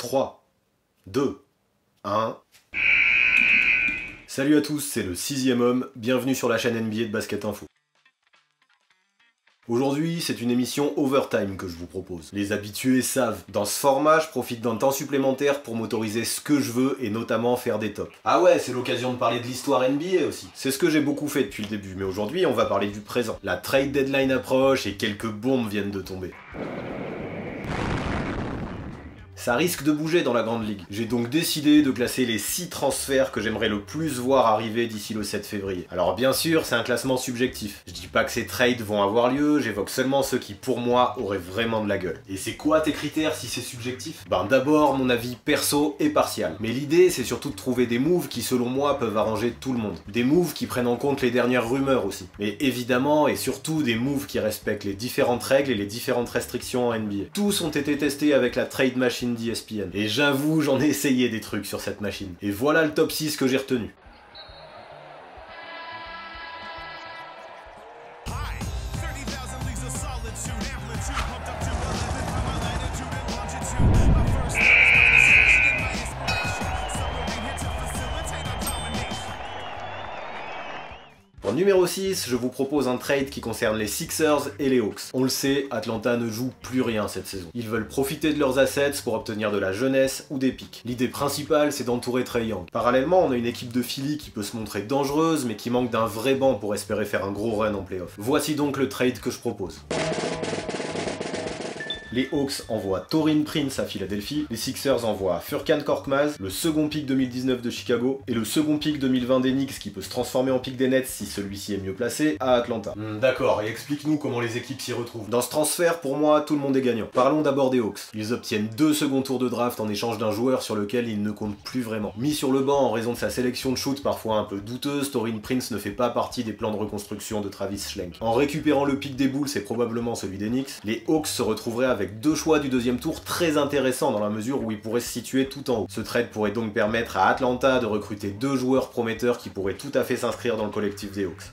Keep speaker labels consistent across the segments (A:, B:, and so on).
A: 3, 2, 1... Salut à tous, c'est le 6ème homme, bienvenue sur la chaîne NBA de Basket Info. Aujourd'hui, c'est une émission overtime que je vous propose. Les habitués savent, dans ce format, je profite d'un temps supplémentaire pour m'autoriser ce que je veux et notamment faire des tops. Ah ouais, c'est l'occasion de parler de l'histoire NBA aussi. C'est ce que j'ai beaucoup fait depuis le début, mais aujourd'hui, on va parler du présent. La trade deadline approche et quelques bombes viennent de tomber. Ça risque de bouger dans la grande ligue. J'ai donc décidé de classer les 6 transferts que j'aimerais le plus voir arriver d'ici le 7 février. Alors bien sûr, c'est un classement subjectif. Je dis pas que ces trades vont avoir lieu, j'évoque seulement ceux qui pour moi auraient vraiment de la gueule. Et c'est quoi tes critères si c'est subjectif? Ben d'abord mon avis perso et partial. Mais l'idée c'est surtout de trouver des moves qui selon moi peuvent arranger tout le monde. Des moves qui prennent en compte les dernières rumeurs aussi. Mais évidemment et surtout des moves qui respectent les différentes règles et les différentes restrictions en NBA. Tous ont été testés avec la trade machine d'ESPN. Et j'avoue, j'en ai essayé des trucs sur cette machine. Et voilà le top 6 que j'ai retenu. En numéro 6, je vous propose un trade qui concerne les Sixers et les Hawks. On le sait, Atlanta ne joue plus rien cette saison. Ils veulent profiter de leurs assets pour obtenir de la jeunesse ou des pics. L'idée principale, c'est d'entourer Trae Young. Parallèlement, on a une équipe de Philly qui peut se montrer dangereuse, mais qui manque d'un vrai banc pour espérer faire un gros run en playoff. Voici donc le trade que je propose. Les Hawks envoient Taurean Prince à Philadelphie, les Sixers envoient Furkan Korkmaz, le second pick 2019 de Chicago, et le second pick 2020 des Knicks qui peut se transformer en pick des Nets si celui-ci est mieux placé, à Atlanta. D'accord, et explique-nous comment les équipes s'y retrouvent. Dans ce transfert, pour moi, tout le monde est gagnant. Parlons d'abord des Hawks. Ils obtiennent 2 seconds tours de draft en échange d'un joueur sur lequel ils ne comptent plus vraiment. Mis sur le banc en raison de sa sélection de shoot parfois un peu douteuse, Taurean Prince ne fait pas partie des plans de reconstruction de Travis Schlenk. En récupérant le pick des Bulls et probablement celui des Knicks, les Hawks se retrouveraient avec 2 choix du deuxième tour très intéressant dans la mesure où il pourrait se situer tout en haut. Ce trade pourrait donc permettre à Atlanta de recruter 2 joueurs prometteurs qui pourraient tout à fait s'inscrire dans le collectif des Hawks.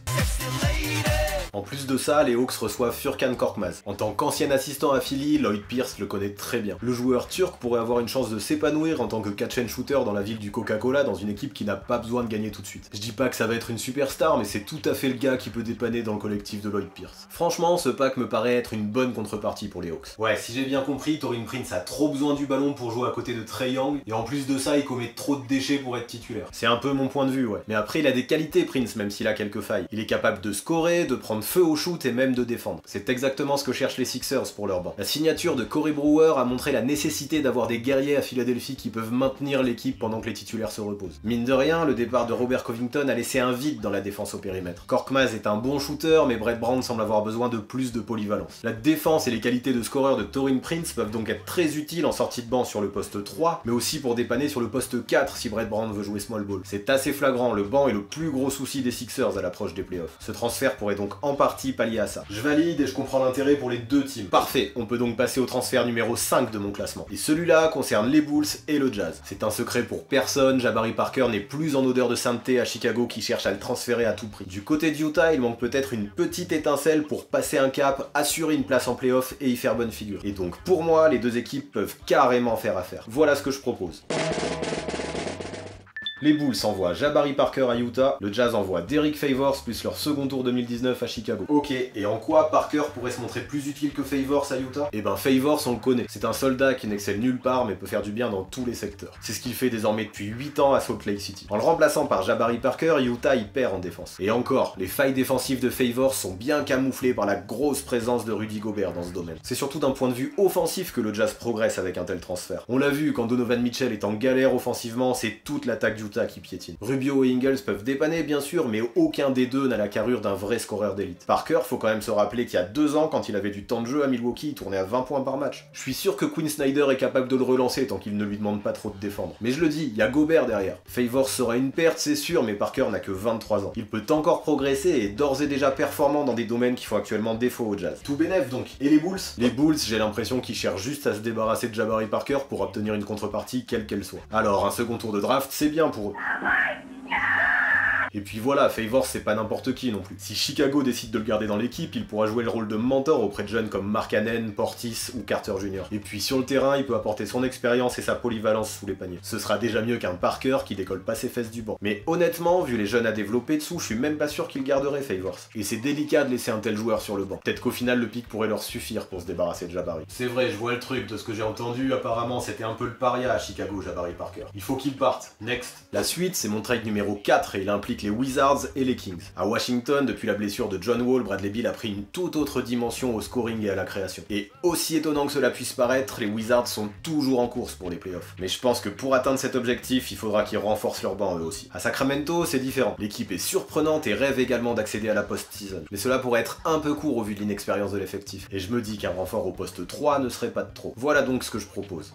A: En plus de ça, les Hawks reçoivent Furkan Korkmaz. En tant qu'ancien assistant à Philly, Lloyd Pierce le connaît très bien. Le joueur turc pourrait avoir une chance de s'épanouir en tant que catch and shooter dans la ville du Coca-Cola dans une équipe qui n'a pas besoin de gagner tout de suite. Je dis pas que ça va être une superstar, mais c'est tout à fait le gars qui peut dépanner dans le collectif de Lloyd Pierce. Franchement, ce pack me paraît être une bonne contrepartie pour les Hawks. Ouais, si j'ai bien compris, Taurean Prince a trop besoin du ballon pour jouer à côté de Trae Young, et en plus de ça, il commet trop de déchets pour être titulaire. C'est un peu mon point de vue, ouais. Mais après, il a des qualités, Prince, même s'il a quelques failles. Il est capable de scorer, de prendre feu au shoot et même de défendre. C'est exactement ce que cherchent les Sixers pour leur banc. La signature de Corey Brewer a montré la nécessité d'avoir des guerriers à Philadelphie qui peuvent maintenir l'équipe pendant que les titulaires se reposent. Mine de rien, le départ de Robert Covington a laissé un vide dans la défense au périmètre. Korkmaz est un bon shooter, mais Brett Brown semble avoir besoin de plus de polyvalence. La défense et les qualités de scoreur de Taurean Prince peuvent donc être très utiles en sortie de banc sur le poste 3, mais aussi pour dépanner sur le poste 4 si Brett Brown veut jouer small ball. C'est assez flagrant, le banc est le plus gros souci des Sixers à l'approche des playoffs. Ce transfert pourrait donc en partie pallier à ça. Je valide et je comprends l'intérêt pour les deux teams. Parfait, on peut donc passer au transfert numéro 5 de mon classement. Et celui-là concerne les Bulls et le Jazz. C'est un secret pour personne, Jabari Parker n'est plus en odeur de sainteté à Chicago qui cherche à le transférer à tout prix. Du côté de Utah, il manque peut-être une petite étincelle pour passer un cap, assurer une place en playoff et y faire bonne figure. Et donc pour moi, les deux équipes peuvent carrément faire affaire. Voilà ce que je propose. Les Bulls envoient Jabari Parker à Utah, le Jazz envoie Derrick Favors plus leur second tour 2019 à Chicago. Ok, et en quoi Parker pourrait se montrer plus utile que Favors à Utah? Eh ben Favors on le connaît, c'est un soldat qui n'excelle nulle part mais peut faire du bien dans tous les secteurs. C'est ce qu'il fait désormais depuis 8 ans à Salt Lake City. En le remplaçant par Jabari Parker, Utah y perd en défense. Et encore, les failles défensives de Favors sont bien camouflées par la grosse présence de Rudy Gobert dans ce domaine. C'est surtout d'un point de vue offensif que le Jazz progresse avec un tel transfert. On l'a vu, quand Donovan Mitchell est en galère offensivement, c'est toute l'attaque du qui piétine. Rubio et Ingles peuvent dépanner bien sûr, mais aucun des deux n'a la carrure d'un vrai scoreur d'élite. Parker, faut quand même se rappeler qu'il y a 2 ans, quand il avait du temps de jeu à Milwaukee, il tournait à 20 points par match. Je suis sûr que Quinn Snyder est capable de le relancer tant qu'il ne lui demande pas trop de défendre. Mais je le dis, il y a Gobert derrière. Favors sera une perte, c'est sûr, mais Parker n'a que 23 ans. Il peut encore progresser et est d'ores et déjà performant dans des domaines qui font actuellement défaut au Jazz. Tout bénef donc. Et les Bulls? Les Bulls, j'ai l'impression qu'ils cherchent juste à se débarrasser de Jabari Parker pour obtenir une contrepartie quelle qu'elle soit. Alors, un second tour de draft, c'est bien pour eux. Et puis voilà, Favors c'est pas n'importe qui non plus. Si Chicago décide de le garder dans l'équipe, il pourra jouer le rôle de mentor auprès de jeunes comme Markkanen, Portis ou Carter Jr. Et puis sur le terrain, il peut apporter son expérience et sa polyvalence sous les paniers. Ce sera déjà mieux qu'un Parker qui décolle pas ses fesses du banc. Mais honnêtement, vu les jeunes à développer dessous, je suis même pas sûr qu'il garderait Favors. Et c'est délicat de laisser un tel joueur sur le banc. Peut-être qu'au final le pic pourrait leur suffire pour se débarrasser de Jabari. C'est vrai, je vois le truc, de ce que j'ai entendu, apparemment c'était un peu le paria à Chicago, Jabari Parker. Il faut qu'il parte. Next. La suite, c'est mon trade numéro 4 et il implique les Wizards et les Kings. À Washington, depuis la blessure de John Wall, Bradley Beal a pris une toute autre dimension au scoring et à la création. Et aussi étonnant que cela puisse paraître, les Wizards sont toujours en course pour les playoffs. Mais je pense que pour atteindre cet objectif, il faudra qu'ils renforcent leur banc eux aussi. À Sacramento, c'est différent. L'équipe est surprenante et rêve également d'accéder à la post-season. Mais cela pourrait être un peu court au vu de l'inexpérience de l'effectif. Et je me dis qu'un renfort au poste 3 ne serait pas de trop. Voilà donc ce que je propose.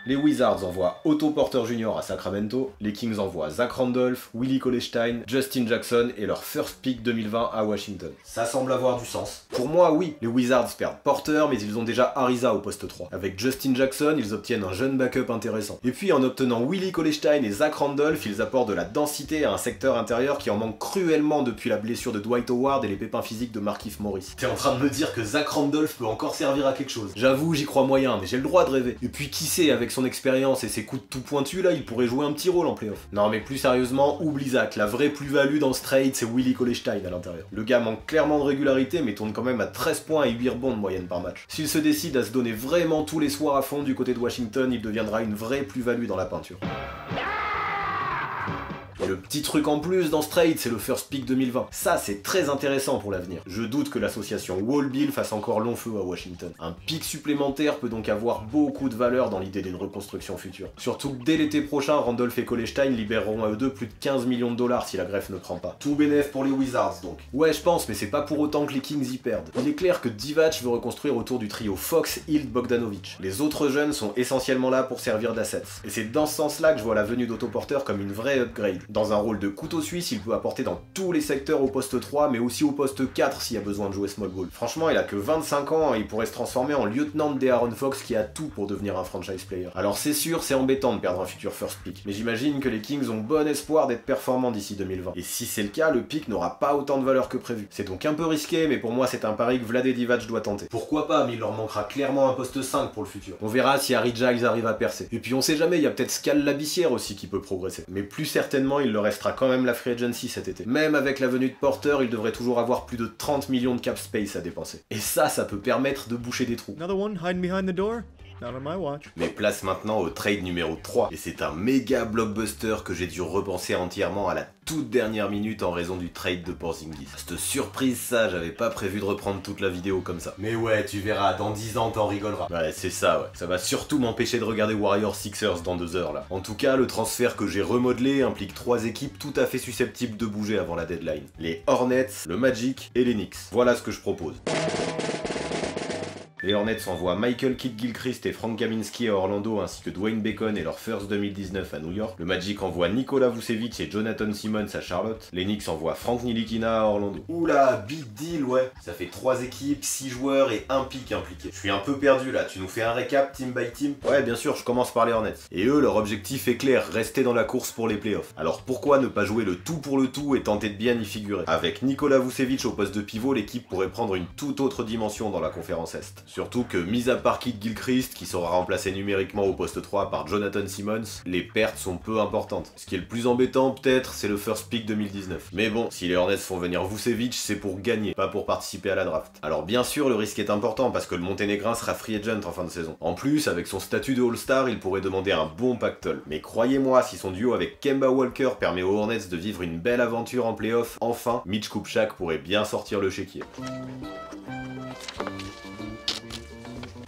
A: Les Wizards envoient Otto Porter Jr. à Sacramento, les Kings envoient Zach Randolph, Willie Cauley-Stein, Justin Jackson et leur first pick 2020 à Washington. Ça semble avoir du sens. Pour moi, oui, les Wizards perdent Porter, mais ils ont déjà Ariza au poste 3. Avec Justin Jackson, ils obtiennent un jeune backup intéressant. Et puis en obtenant Willie Cauley-Stein et Zach Randolph, ils apportent de la densité à un secteur intérieur qui en manque cruellement depuis la blessure de Dwight Howard et les pépins physiques de Markieff Morris. T'es en train de me dire que Zach Randolph peut encore servir à quelque chose. J'avoue, j'y crois moyen, mais j'ai le droit de rêver. Et puis qui sait, avec son expérience et ses coups de tout pointu là, il pourrait jouer un petit rôle en playoff. Non mais plus sérieusement, oublie Zach, la vraie plus-value dans ce trade c'est Willie Cauley-Stein à l'intérieur. Le gars manque clairement de régularité mais tourne quand même à 13 points et 8 rebonds de moyenne par match. S'il se décide à se donner vraiment tous les soirs à fond du côté de Washington, il deviendra une vraie plus-value dans la peinture. Et le petit truc en plus dans ce trade, c'est le first pick 2020. Ça, c'est très intéressant pour l'avenir. Je doute que l'association Wall-Bill fasse encore long feu à Washington. Un pick supplémentaire peut donc avoir beaucoup de valeur dans l'idée d'une reconstruction future. Surtout que dès l'été prochain, Randolph et Cauley-Stein libéreront à eux deux plus de 15 millions de dollars si la greffe ne prend pas. Tout bénef pour les Wizards donc. Ouais, je pense, mais c'est pas pour autant que les Kings y perdent. Il est clair que Divac veut reconstruire autour du trio Fox, Hield, Bogdanovic. Les autres jeunes sont essentiellement là pour servir d'assets. Et c'est dans ce sens-là que je vois la venue d'Otto Porter comme une vraie upgrade. Dans un rôle de couteau suisse, il peut apporter dans tous les secteurs au poste 3, mais aussi au poste 4 s'il y a besoin de jouer small ball. Franchement, il a que 25 ans et il pourrait se transformer en lieutenant de De'Aaron Fox qui a tout pour devenir un franchise player. Alors c'est sûr, c'est embêtant de perdre un futur first pick, mais j'imagine que les Kings ont bon espoir d'être performants d'ici 2020. Et si c'est le cas, le pick n'aura pas autant de valeur que prévu. C'est donc un peu risqué, mais pour moi c'est un pari que Vlade Divac doit tenter. Pourquoi pas, mais il leur manquera clairement un poste 5 pour le futur. On verra si Harry Giles arrive à percer. Et puis on sait jamais, il y a peut-être Scal Labissière aussi qui peut progresser. Mais plus certainement, il leur restera quand même la free agency cet été. Même avec la venue de Porter, il devrait toujours avoir plus de 30 millions de cap space à dépenser. Et ça peut permettre de boucher des trous.
B: Another one hiding behind the door? Not on my watch.
A: Mais place maintenant au trade numéro 3. Et c'est un méga blockbuster que j'ai dû repenser entièrement à la toute dernière minute en raison du trade de Porzingis. Cette surprise, ça, j'avais pas prévu de reprendre toute la vidéo comme ça. Mais ouais, tu verras, dans 10 ans t'en rigoleras. Ouais, c'est ça, ouais. Ça va surtout m'empêcher de regarder Warriors Sixers dans 2 heures là. En tout cas, le transfert que j'ai remodelé implique 3 équipes tout à fait susceptibles de bouger avant la deadline. Les Hornets, le Magic et les Knicks. Voilà ce que je propose. Les Hornets envoient Michael Kidd-Gilchrist et Frank Kaminsky à Orlando ainsi que Dwayne Bacon et leur first 2019 à New York. Le Magic envoie Nikola Vucevic et Jonathan Simmons à Charlotte. Les Knicks envoient Frank Ntilikina à Orlando. Oula, big deal, ouais. Ça fait 3 équipes, 6 joueurs et 1 pick impliqué. Je suis un peu perdu là, tu nous fais un récap team by team? Ouais, bien sûr, je commence par les Hornets. Et eux, leur objectif est clair, rester dans la course pour les playoffs. Alors pourquoi ne pas jouer le tout pour le tout et tenter de bien y figurer? Avec Nikola Vucevic au poste de pivot, l'équipe pourrait prendre une toute autre dimension dans la conférence Est. Surtout que, mis à part Kidd-Gilchrist, qui sera remplacé numériquement au poste 3 par Jonathan Simmons, les pertes sont peu importantes. Ce qui est le plus embêtant, peut-être, c'est le first pick 2019. Mais bon, si les Hornets font venir Vucevic, c'est pour gagner, pas pour participer à la draft. Alors bien sûr, le risque est important, parce que le Monténégrin sera free agent en fin de saison. En plus, avec son statut de All-Star, il pourrait demander un bon pactole. Mais croyez-moi, si son duo avec Kemba Walker permet aux Hornets de vivre une belle aventure en playoff, enfin, Mitch Kupchak pourrait bien sortir le chéquier.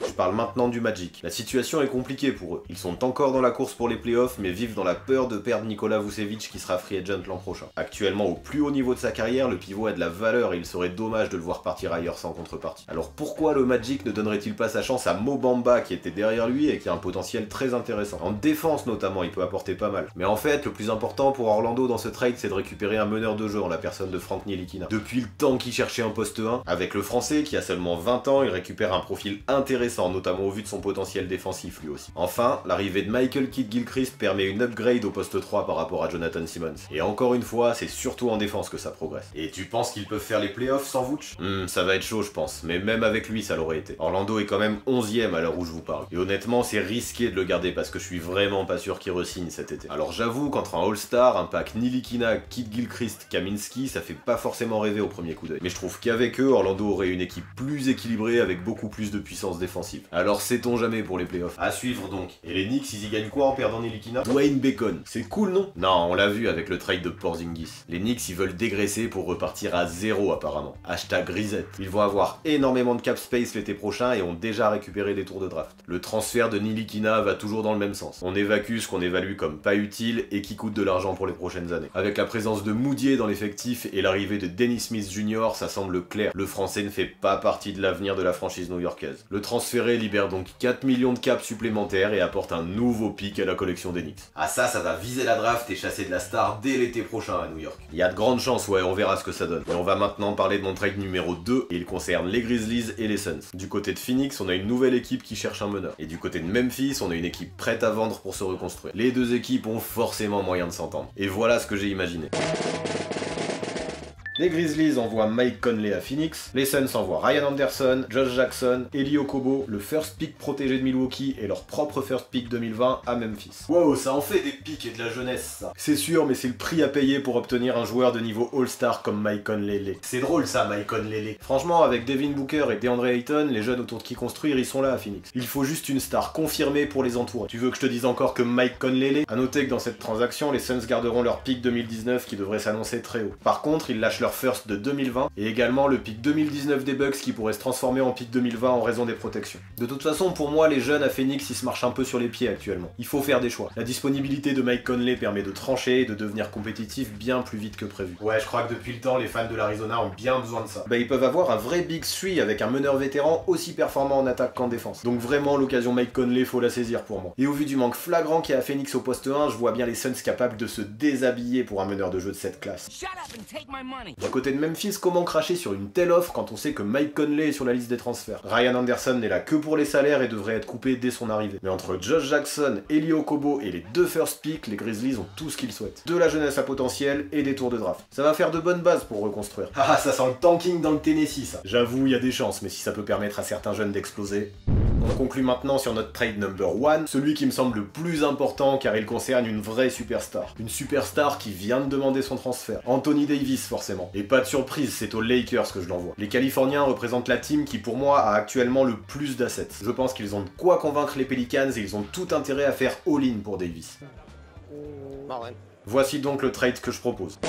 A: Je parle maintenant du Magic. La situation est compliquée pour eux. Ils sont encore dans la course pour les playoffs, mais vivent dans la peur de perdre Nikola Vucevic qui sera free agent l'an prochain. Actuellement au plus haut niveau de sa carrière, le pivot a de la valeur et il serait dommage de le voir partir ailleurs sans contrepartie. Alors pourquoi le Magic ne donnerait-il pas sa chance à Mo Bamba qui était derrière lui et qui a un potentiel très intéressant? En défense notamment, il peut apporter pas mal. Mais en fait, le plus important pour Orlando dans ce trade, c'est de récupérer un meneur de jeu en la personne de Frank Ntilikina. Depuis le temps qu'il cherchait un poste 1, avec le français qui a seulement 20 ans, il récupère un profil intéressant intéressant, notamment au vu de son potentiel défensif lui aussi. Enfin, l'arrivée de Michael Kidd-Gilchrist permet une upgrade au poste 3 par rapport à Jonathan Simmons. Et encore une fois, c'est surtout en défense que ça progresse. Et tu penses qu'ils peuvent faire les playoffs sans Vooch? Ça va être chaud je pense, mais même avec lui ça l'aurait été. Orlando est quand même 11ème à l'heure où je vous parle. Et honnêtement, c'est risqué de le garder parce que je suis vraiment pas sûr qu'il re-signe cet été. Alors j'avoue qu'entre un All-Star, un pack Nilikina, Kidd-Gilchrist, Kaminsky, ça fait pas forcément rêver au premier coup d'œil. Mais je trouve qu'avec eux, Orlando aurait une équipe plus équilibrée avec beaucoup plus de puissance défensive. Alors sait-on jamais pour les playoffs. À suivre donc. Et les Knicks, ils y gagnent quoi en perdant Nilikina? Dwayne Bacon. C'est cool non? Non, on l'a vu avec le trade de Porzingis. Les Knicks, ils veulent dégraisser pour repartir à 0 apparemment. Hashtag grisette. Ils vont avoir énormément de cap space l'été prochain et ont déjà récupéré des tours de draft. Le transfert de Nilikina va toujours dans le même sens. On évacue ce qu'on évalue comme pas utile et qui coûte de l'argent pour les prochaines années. Avec la présence de Moutier dans l'effectif et l'arrivée de Dennis Smith Jr., ça semble clair. Le français ne fait pas partie de l'avenir de la franchise new-yorkaise. Le transféré libère donc 4 millions de caps supplémentaires et apporte un nouveau pic à la collection des Knicks. Ah ça va viser la draft et chasser de la star dès l'été prochain à New York. Il y a de grandes chances, ouais, on verra ce que ça donne. Et on va maintenant parler de mon trade numéro 2 et il concerne les Grizzlies et les Suns. Du côté de Phoenix, on a une nouvelle équipe qui cherche un meneur. Et du côté de Memphis, on a une équipe prête à vendre pour se reconstruire. Les deux équipes ont forcément moyen de s'entendre. Et voilà ce que j'ai imaginé. Les Grizzlies envoient Mike Conley à Phoenix, les Suns envoient Ryan Anderson, Josh Jackson, Eli Okobo, le first pick protégé de Milwaukee et leur propre first pick 2020 à Memphis. Wow, ça en fait des picks et de la jeunesse ça. C'est sûr, mais c'est le prix à payer pour obtenir un joueur de niveau All-Star comme Mike Conley. C'est drôle ça, Mike Conley. Franchement, avec Devin Booker et DeAndre Ayton, les jeunes autour de qui construire, ils sont là à Phoenix. Il faut juste une star confirmée pour les entourer. Tu veux que je te dise encore que Mike Conley? À noter que dans cette transaction, les Suns garderont leur pick 2019 qui devrait s'annoncer très haut. Par contre, ils lâchent leur first de 2020 et également le pick 2019 des Bucks qui pourrait se transformer en pick 2020 en raison des protections. De toute façon, pour moi, les jeunes à Phoenix, ils se marchent un peu sur les pieds actuellement. Il faut faire des choix. La disponibilité de Mike Conley permet de trancher et de devenir compétitif bien plus vite que prévu. Ouais, je crois que depuis le temps, les fans de l'Arizona ont bien besoin de ça. Bah, ils peuvent avoir un vrai Big 3 avec un meneur vétéran aussi performant en attaque qu'en défense. Donc vraiment, l'occasion Mike Conley, faut la saisir pour moi. Et au vu du manque flagrant qu'il y a à Phoenix au poste 1, je vois bien les Suns capables de se déshabiller pour un meneur de jeu de cette classe. Du côté de Memphis, comment cracher sur une telle offre quand on sait que Mike Conley est sur la liste des transferts? Ryan Anderson n'est là que pour les salaires et devrait être coupé dès son arrivée. Mais entre Josh Jackson, Eli Okobo et les deux first picks, les Grizzlies ont tout ce qu'ils souhaitent. De la jeunesse à potentiel et des tours de draft. Ça va faire de bonnes bases pour reconstruire. Ah, ça sent le tanking dans le Tennessee ça. J'avoue, il y a des chances, mais si ça peut permettre à certains jeunes d'exploser... On conclut maintenant sur notre trade number 1, celui qui me semble le plus important car il concerne une vraie superstar. Une superstar qui vient de demander son transfert. Anthony Davis forcément. Et pas de surprise, c'est aux Lakers que je l'envoie. Les Californiens représentent la team qui pour moi a actuellement le plus d'assets. Je pense qu'ils ont de quoi convaincre les Pelicans et ils ont tout intérêt à faire all-in pour Davis. Voici donc le trade que je propose.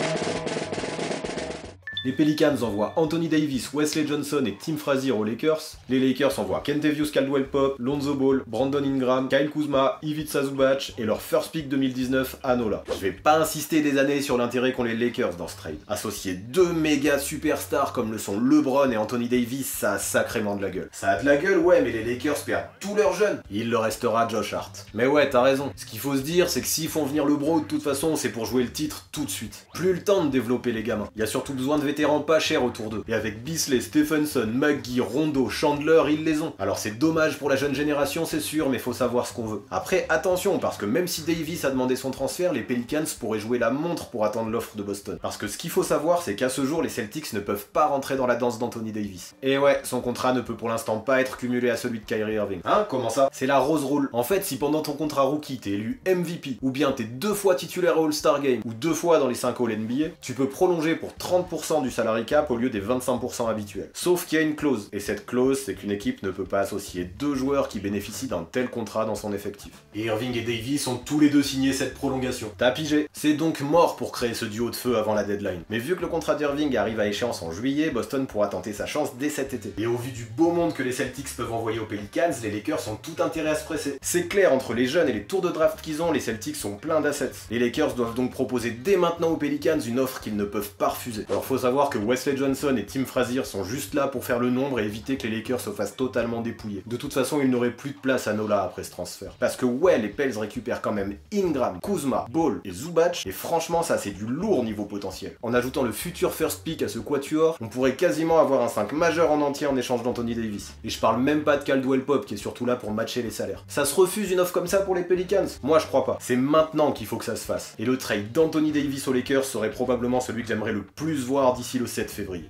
A: Les Pelicans envoient Anthony Davis, Wesley Johnson et Tim Frazier aux Lakers. Les Lakers envoient Kentavious Caldwell-Pope, Lonzo Ball, Brandon Ingram, Kyle Kuzma, Ivica Zubac et leur first pick 2019 à Nola. Je vais pas insister des années sur l'intérêt qu'ont les Lakers dans ce trade. Associer deux méga superstars comme le sont LeBron et Anthony Davis, ça a sacrément de la gueule. Ça a de la gueule, ouais, mais les Lakers perdent tous leurs jeunes. Il leur restera Josh Hart. Mais ouais, t'as raison. Ce qu'il faut se dire, c'est que s'ils font venir le bro, de toute façon, c'est pour jouer le titre tout de suite. Plus le temps de développer les gamins. Il y a surtout besoin de vétérans pas chers autour d'eux. Et avec Beasley, Stephenson, McGee, Rondo, Chandler, ils les ont. Alors c'est dommage pour la jeune génération, c'est sûr, mais faut savoir ce qu'on veut. Après, attention, parce que même si Davis a demandé son transfert, les Pelicans pourraient jouer la montre pour attendre l'offre de Boston. Parce que ce qu'il faut savoir, c'est qu'à ce jour, les Celtics ne peuvent pas rentrer dans la danse d'Anthony Davis. Et ouais, son contrat ne peut pour l'instant pas être cumulé à celui de Kyrie Irving. Hein? Comment ça? C'est la rose rule. En fait, si pendant ton contrat rookie, t'es élu MVP, ou bien t'es 2 fois titulaire au All-Star Game, ou 2 fois dans les 5 All NBA, tu peux prolonger pour 30% du salary cap au lieu des 25% habituels. Sauf qu'il y a une clause, et cette clause, c'est qu'une équipe ne peut pas associer deux joueurs qui bénéficient d'un tel contrat dans son effectif. Et Irving et Davis ont tous les deux signé cette prolongation. T'as pigé? C'est donc mort pour créer ce duo de feu avant la deadline. Mais vu que le contrat d'Irving arrive à échéance en juillet, Boston pourra tenter sa chance dès cet été. Et au vu du beau monde que les Celtics peuvent envoyer aux Pelicans, les Lakers ont tout intérêt à se presser. C'est clair, entre les jeunes et les tours de draft qu'ils ont, les Celtics sont pleins d'assets. Les Lakers doivent donc proposer dès maintenant aux Pelicans une offre qu'ils ne peuvent pas refuser. Alors faut savoir savoir que Wesley Johnson et Tim Frazier sont juste là pour faire le nombre et éviter que les Lakers se fassent totalement dépouiller. De toute façon, il n'aurait plus de place à Nola après ce transfert. Parce que ouais, les Pels récupèrent quand même Ingram, Kuzma, Ball et Zubac, et franchement ça c'est du lourd niveau potentiel. En ajoutant le futur first pick à ce quatuor, on pourrait quasiment avoir un 5 majeur en entier en échange d'Anthony Davis. Et je parle même pas de Caldwell Pope qui est surtout là pour matcher les salaires. Ça se refuse une offre comme ça pour les Pelicans? Moi je crois pas. C'est maintenant qu'il faut que ça se fasse. Et le trade d'Anthony Davis aux Lakers serait probablement celui que j'aimerais le plus voir d'ici le 7 février.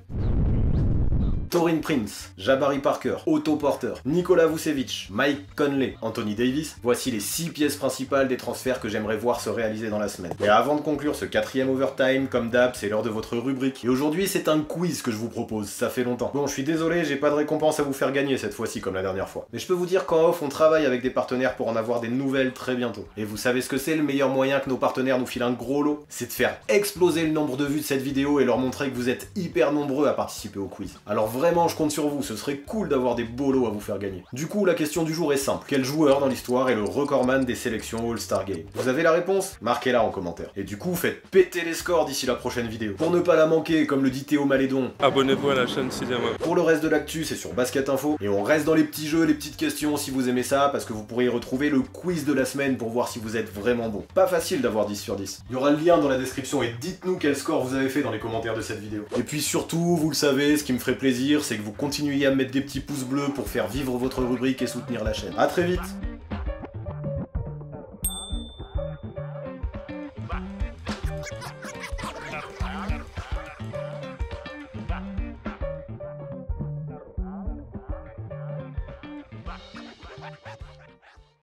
A: Taurean Prince, Jabari Parker, Otto Porter, Nikola Vucevic, Mike Conley, Anthony Davis, voici les 6 pièces principales des transferts que j'aimerais voir se réaliser dans la semaine. Et avant de conclure ce 4e overtime, comme d'hab, c'est l'heure de votre rubrique. Et aujourd'hui, c'est un quiz que je vous propose, ça fait longtemps. Bon, je suis désolé, j'ai pas de récompense à vous faire gagner cette fois-ci comme la dernière fois. Mais je peux vous dire qu'en off, on travaille avec des partenaires pour en avoir des nouvelles très bientôt. Et vous savez ce que c'est le meilleur moyen que nos partenaires nous filent un gros lot? C'est de faire exploser le nombre de vues de cette vidéo et leur montrer que vous êtes hyper nombreux à participer au quiz. Alors vraiment, je compte sur vous, ce serait cool d'avoir des beaux lots à vous faire gagner. Du coup, la question du jour est simple. Quel joueur dans l'histoire est le recordman des sélections All-Star Game? Vous avez la réponse? Marquez-la en commentaire. Et du coup, faites péter les scores d'ici la prochaine vidéo. Pour ne pas la manquer, comme le dit Théo Malédon,
C: abonnez-vous à la chaîne 6ème.
A: Pour le reste de l'actu, c'est sur Basket Info. Et on reste dans les petits jeux, les petites questions si vous aimez ça, parce que vous pourrez y retrouver le quiz de la semaine pour voir si vous êtes vraiment bon. Pas facile d'avoir 10 sur 10. Il y aura le lien dans la description et dites-nous quel score vous avez fait dans les commentaires de cette vidéo. Et puis surtout, vous le savez, ce qui me ferait plaisir, c'est que vous continuiez à me mettre des petits pouces bleus pour faire vivre votre rubrique et soutenir la chaîne. A très vite!